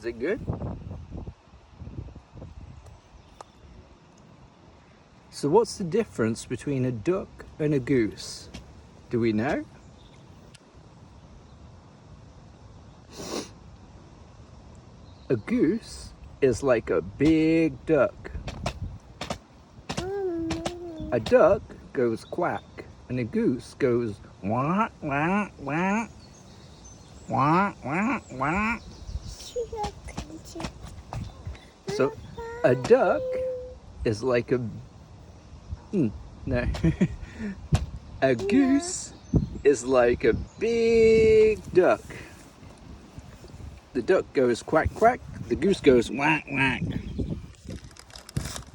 Is it good? So what's the difference between a duck and a goose? Do we know? A goose is like a big duck. A duck goes quack and a goose goes wah, wah, wah, wah, wah, wah. So a duck is like a no. A goose is like a big duck. The duck goes quack quack, the goose goes whack whack.